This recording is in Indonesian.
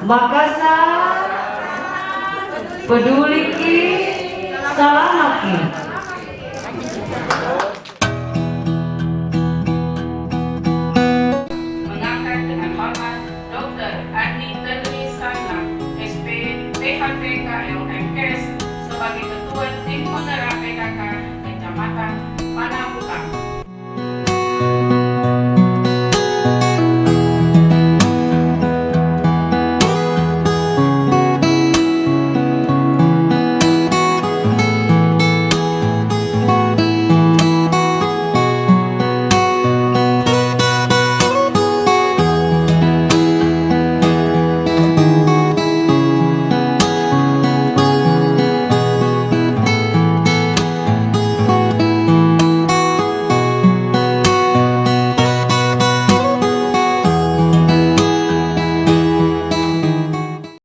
Makassar, peduli ki, selamat ki. Mengangkat dengan hormat Dr. Andi Terni Sarla, SP, PHTKL